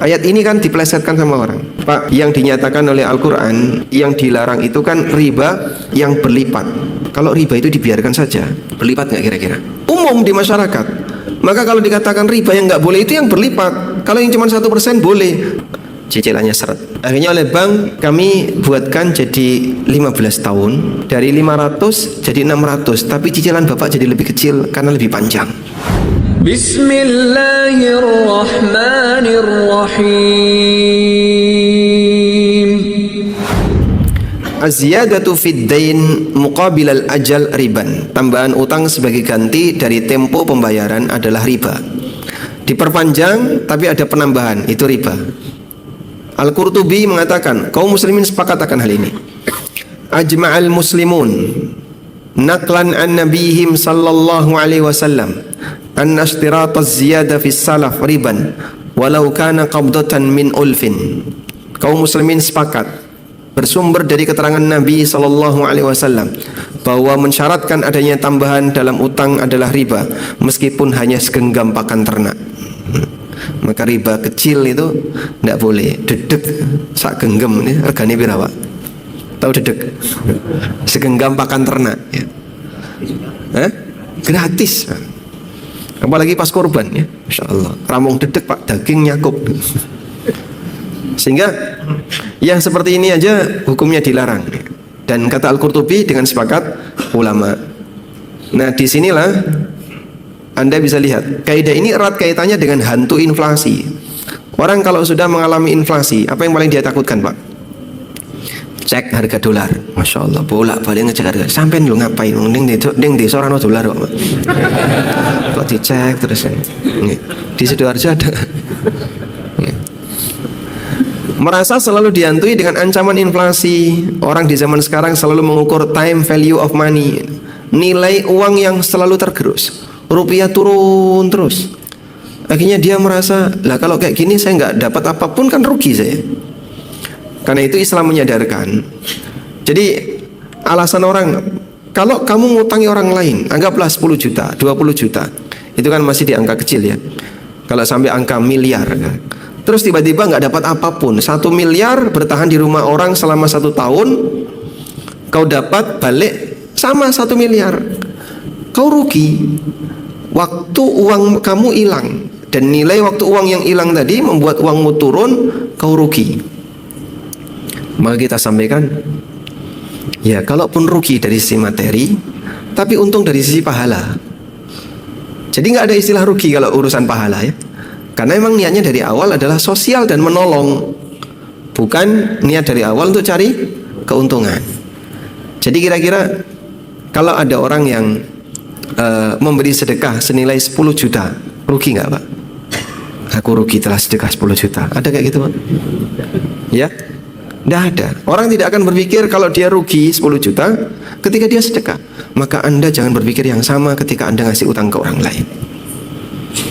Ayat ini kan dipelesetkan sama orang. Pak, yang dinyatakan oleh Al-Quran, yang dilarang itu kan riba yang berlipat. Kalau riba itu dibiarkan saja, berlipat nggak kira-kira? Umum di masyarakat. Maka kalau dikatakan riba yang nggak boleh itu yang berlipat. Kalau yang cuma 1% boleh. Cicilannya seret. Akhirnya oleh bank kami buatkan jadi 15 tahun. Dari 500 jadi 600. Tapi cicilan Bapak jadi lebih kecil karena lebih panjang. Bismillahirrahmanirrahim. Az-ziyadatu fid dain muqabil al-ajal riban. Tambahan utang sebagai ganti dari tempo pembayaran adalah riba. Diperpanjang tapi ada penambahan, itu riba. Al-Qurtubi mengatakan, kaum muslimin sepakat akan hal ini. Ajma'al muslimun naqlan an nabihim sallallahu alaihi wasallam an ishtirat az-ziyada fi salaf riban walau kana qabdatan min ulfin. Kaum muslimin sepakat bersumber dari keterangan Nabi sallallahu alaihi wasallam bahwa mensyaratkan adanya tambahan dalam utang adalah riba meskipun hanya segenggam pakan ternak. Maka riba kecil itu tidak boleh. Dedek sak genggam ini regane pira, Pak? Tahu dedek? Segenggam pakan ternak ya. Gratis. Apalagi pas korban ya. Insyaallah. Ramung dedek Pak, daging nyakup. Sehingga yang seperti ini aja hukumnya dilarang. Dan kata Al-Qurtubi dengan sepakat ulama. Nah, disinilah Anda bisa lihat kaidah ini erat kaitannya dengan hantu inflasi. Orang kalau sudah mengalami inflasi, apa yang paling dia takutkan, Pak? Cek harga dolar. Masya Allah, bolak-balik ngecek harga. Sampai lu ngapain? Ding desa ora ono dolar kok. Kok dicek terus. Di Sidoarjo ada. Merasa selalu dihantui dengan ancaman inflasi. Orang di zaman sekarang selalu mengukur time value of money, nilai uang yang selalu tergerus. Rupiah turun terus. Akhirnya dia merasa, lah kalau kayak gini saya nggak dapat apapun kan rugi saya. Karena itu Islam menyadarkan. Jadi alasan orang, kalau kamu ngutangi orang lain, anggaplah 10 juta, 20 juta, itu kan masih di angka kecil ya. Kalau sampai angka miliar, terus tiba-tiba nggak dapat apapun, 1 miliar bertahan di rumah orang selama 1 tahun, kau dapat balik sama 1 miliar, kau rugi. Waktu uang kamu hilang, dan nilai waktu uang yang hilang tadi membuat uangmu turun, kau rugi. Maka kita sampaikan, ya kalaupun rugi dari sisi materi, tapi untung dari sisi pahala. Jadi nggak ada istilah rugi kalau urusan pahala ya. Karena memang niatnya dari awal adalah sosial dan menolong, bukan niat dari awal untuk cari keuntungan. Jadi kira-kira kalau ada orang yang memberi sedekah senilai 10 juta, rugi nggak, Pak? Aku rugi telah sedekah 10 juta. Ada kayak gitu, Pak? Ya? Tidak ada. Orang tidak akan berpikir kalau dia rugi 10 juta ketika dia sedekah. Maka Anda jangan berpikir yang sama ketika Anda ngasih utang ke orang lain.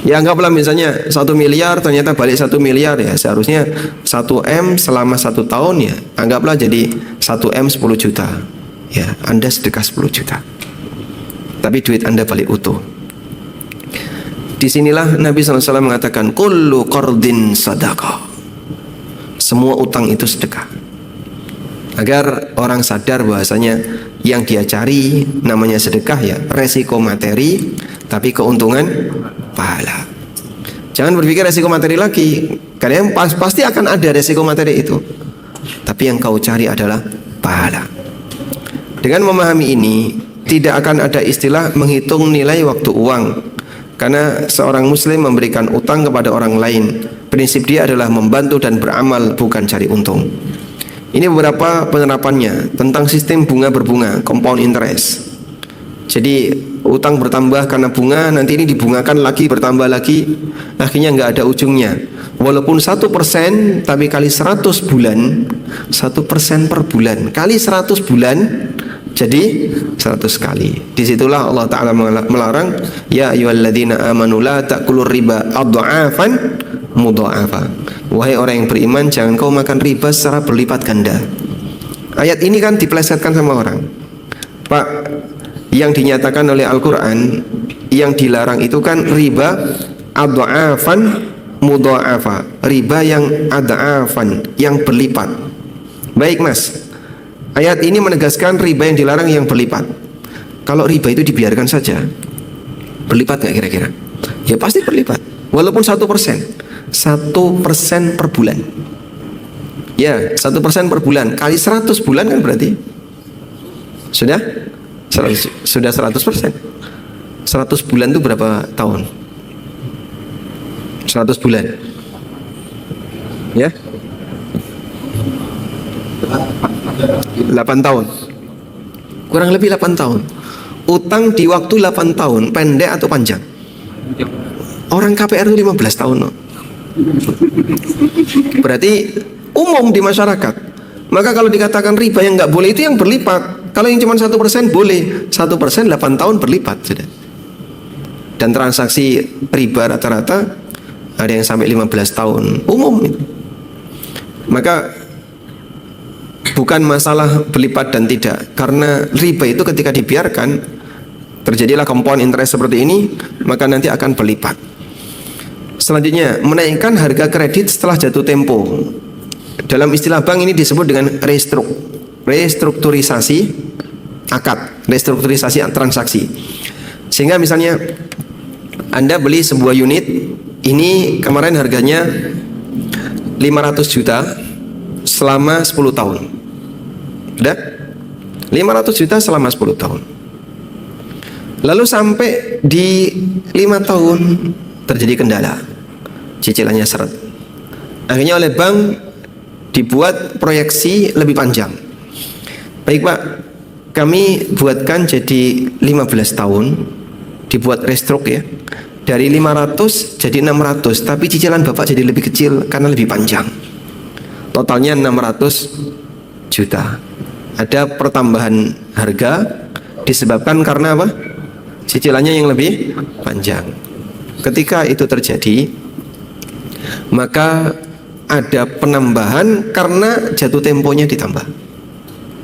Ya anggaplah misalnya 1 miliar ternyata balik 1 miliar ya, seharusnya 1 M selama 1 tahun ya, anggaplah jadi 1 M 10 juta. Ya, Anda sedekah 10 juta. Tapi duit Anda balik utuh. Disinilah Nabi SAW mengatakan, kullu qardin sadaqah. Semua utang itu sedekah. Agar orang sadar bahwasanya yang dia cari namanya sedekah ya, resiko materi, tapi keuntungan pahala. Jangan berpikir resiko materi lagi, karena yang pasti akan ada resiko materi itu. Tapi yang kau cari adalah pahala. Dengan memahami ini, tidak akan ada istilah menghitung nilai waktu uang. Karena seorang muslim memberikan utang kepada orang lain, prinsip dia adalah membantu dan beramal, bukan cari untung. Ini beberapa penerapannya tentang sistem bunga berbunga, compound interest. Jadi utang bertambah karena bunga, nanti ini dibungakan lagi, bertambah lagi, akhirnya nggak ada ujungnya. Walaupun 1%, tapi kali 100 bulan, 1% per bulan, kali 100 bulan, jadi 100 kali. Disitulah Allah Ta'ala melarang, ya ayyuhalladzina amanu la ta'kulur riba adha'afan mudha'afa. Wahai orang yang beriman, jangan kau makan riba secara berlipat ganda. Ayat ini kan dipelesetkan sama orang. Pak, yang dinyatakan oleh Al-Quran, yang dilarang itu kan riba adha'afan mudha'afa, riba yang ad'afan, yang berlipat. Baik Mas, ayat ini menegaskan riba yang dilarang yang berlipat. Kalau riba itu dibiarkan saja, berlipat nggak kira-kira? Ya pasti berlipat, walaupun 1%, 1% per bulan. Ya, 1% per bulan kali 100 bulan kan berarti sudah 100%. 100 bulan itu berapa tahun? 100 bulan. Ya. 8 tahun. Kurang lebih 8 tahun. Utang di waktu 8 tahun, pendek atau panjang? Orang KPR itu 15 tahun loh. Berarti umum di masyarakat. Maka kalau dikatakan riba yang nggak boleh itu yang berlipat. Kalau yang cuma 1% boleh, 1% 8 tahun berlipat sudah. Dan transaksi riba rata-rata ada yang sampai 15 tahun, umum itu. Maka bukan masalah berlipat dan tidak, karena riba itu ketika dibiarkan terjadilah compound interest seperti ini, maka nanti akan berlipat. Selanjutnya, menaikkan harga kredit setelah jatuh tempo. Dalam istilah bank ini disebut dengan restrukturisasi akad, restrukturisasi transaksi. Sehingga misalnya Anda beli sebuah unit, ini kemarin harganya 500 juta selama 10 tahun. Udah? 500 juta selama 10 tahun. Lalu sampai di 5 tahun terjadi kendala, cicilannya seret. Akhirnya oleh bank dibuat proyeksi lebih panjang. Baik Pak, kami buatkan jadi 15 tahun, dibuat restruk ya, dari 500 jadi 600, tapi cicilan Bapak jadi lebih kecil karena lebih panjang. Totalnya 600 juta. Ada pertambahan harga disebabkan karena apa? Cicilannya yang lebih panjang. Ketika itu terjadi, maka ada penambahan karena jatuh temponya ditambah,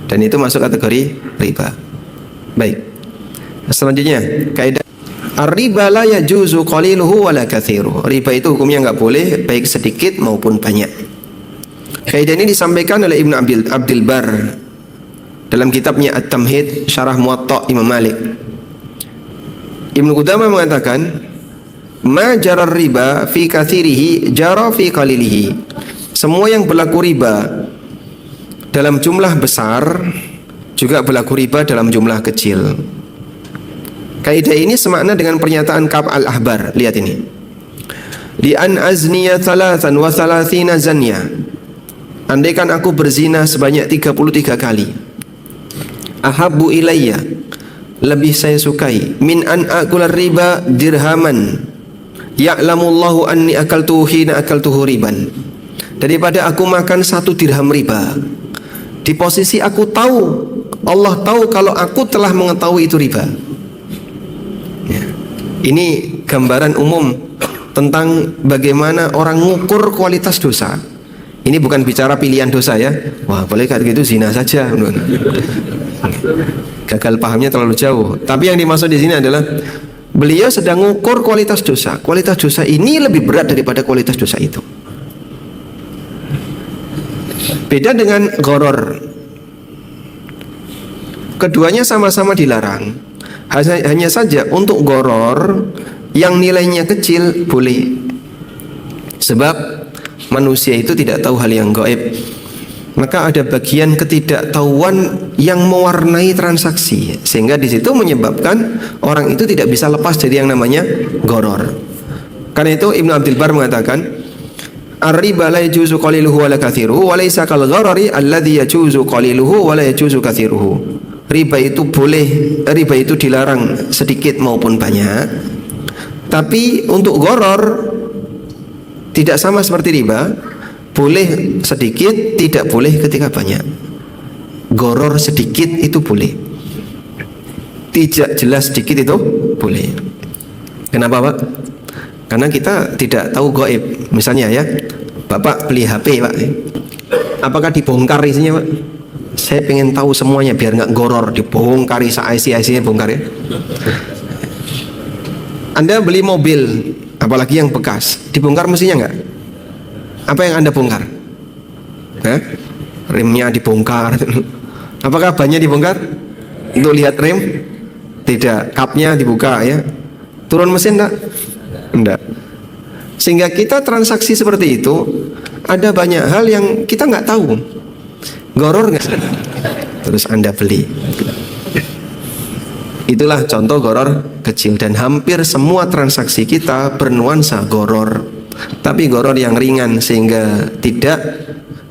dan itu masuk kategori riba. Baik, selanjutnya kaidah ar-riba la yajuzu qaliluhu wala kathiruhu. Riba itu hukumnya nggak boleh baik sedikit maupun banyak. Kaidah ini disampaikan oleh Ibnu Abdul Bar dalam kitabnya At-Tamhid Syarah Muwatta Imam Malik. Ibnu Qudamah mengatakan, ma jarar riba fi kathirihi jara fi qalilihi. Semua yang berlaku riba dalam jumlah besar juga berlaku riba dalam jumlah kecil. Kaidah ini semakna dengan pernyataan Ka'b al-Ahbar. Lihat ini. Li an azniya 33 zanya. Andaikan aku berzina sebanyak 33 kali. Ahabbu ilayya, lebih saya sukai, min an akula riba dirhaman ya'lamullahu anni akaltuhu hina akaltuhu riban, daripada aku makan 1 dirham riba di posisi aku tahu, Allah tahu kalau aku telah mengetahui itu riba. Ya. Ini gambaran umum tentang bagaimana orang mengukur kualitas dosa. Ini bukan bicara pilihan dosa ya. Wah, boleh kayak gitu zina saja. Gagal pahamnya terlalu jauh. Tapi yang dimaksud di sini adalah beliau sedang mengukur kualitas dosa. Kualitas dosa ini lebih berat daripada kualitas dosa itu. Beda dengan gharar. Keduanya sama-sama dilarang. Hanya saja untuk gharar yang nilainya kecil boleh. Sebab manusia itu tidak tahu hal yang gaib. Maka ada bagian ketidaktahuan yang mewarnai transaksi, sehingga di situ menyebabkan orang itu tidak bisa lepas dari yang namanya gharar. Karena itu Ibnu Abdul Bar mengatakan, ar-riba la yajuzu qaliluhu wa la kathiruhu wa laysa kal gharari alladhi yajuzu qaliluhu wa la yajuzu kathiruhu. Riba itu boleh, riba itu dilarang sedikit maupun banyak. Tapi untuk gharar tidak sama seperti riba, boleh sedikit, tidak boleh ketika banyak. Gharar sedikit itu boleh, tidak jelas sedikit itu boleh. Kenapa Pak? Karena kita tidak tahu gaib. Misalnya ya, Bapak beli HP Pak, apakah dibongkar isinya Pak? Saya pengen tahu semuanya biar nggak gharar, dibongkar IC-IC-nya bongkar ya. Anda beli mobil, apalagi yang bekas. Dibongkar mestinya nggak? Apa yang Anda bongkar? Remnya dibongkar. Apakah bannya dibongkar? Untuk lihat rem? Tidak. Kapnya dibuka ya. Turun mesin enggak? Enggak. Sehingga kita transaksi seperti itu, ada banyak hal yang kita nggak tahu. Goror nggak? Terus Anda beli. Itulah contoh goror kecil, dan hampir semua transaksi kita bernuansa goror. Tapi goror yang ringan sehingga tidak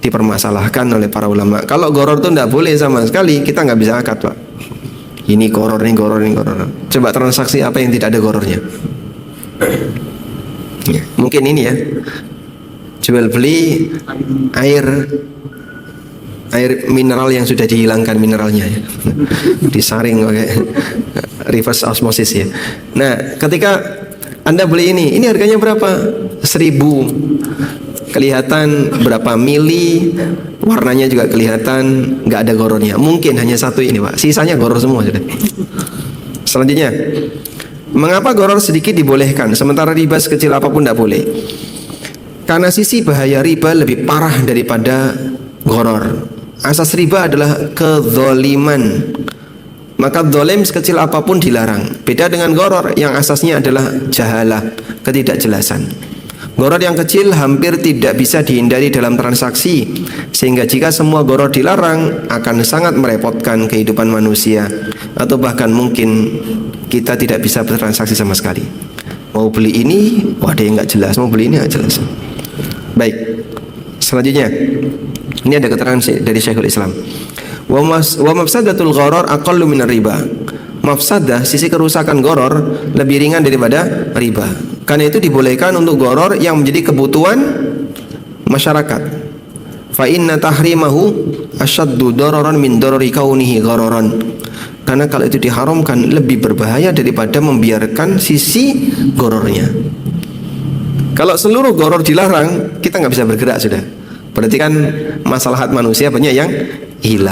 dipermasalahkan oleh para ulama. Kalau goror itu tidak boleh sama sekali, kita nggak bisa akad, Pak. Ini goror, ini goror, ini goror. Coba transaksi apa yang tidak ada gorornya? Ya, mungkin ini ya, jual beli air mineral yang sudah dihilangkan mineralnya ya. Disaring pakai reverse osmosis ya. Nah, ketika Anda beli ini harganya berapa? 1.000. Kelihatan berapa mili, warnanya juga kelihatan, nggak ada gorornya. Mungkin hanya satu ini, Pak. Sisanya goror semua sudah. Selanjutnya, mengapa goror sedikit dibolehkan sementara riba sekecil apapun tidak boleh? Karena sisi bahaya riba lebih parah daripada goror. Asas riba adalah kezoliman. Maka zalim sekecil apapun dilarang. Beda dengan goror yang asasnya adalah jahalah, ketidakjelasan. Goror yang kecil hampir tidak bisa dihindari dalam transaksi, sehingga jika semua goror dilarang akan sangat merepotkan kehidupan manusia, atau bahkan mungkin kita tidak bisa bertransaksi sama sekali. Mau beli ini, ada yang nggak jelas. Mau beli ini nggak jelas. Baik, selanjutnya ini ada keterangan dari Syekhul Islam. Wa mafsadatul gharar aqallu minar riba. Mafsadah, sisi kerusakan goror lebih ringan daripada riba. Karena itu dibolehkan untuk goror yang menjadi kebutuhan masyarakat. Fa inna tahrimahu asyaddu dararan min darari kaunihi ghararan. Karena kalau itu diharamkan lebih berbahaya daripada membiarkan sisi gorornya. Kalau seluruh goror dilarang, kita nggak bisa bergerak sudah. Berarti kan maslahat manusia banyak yang hilang.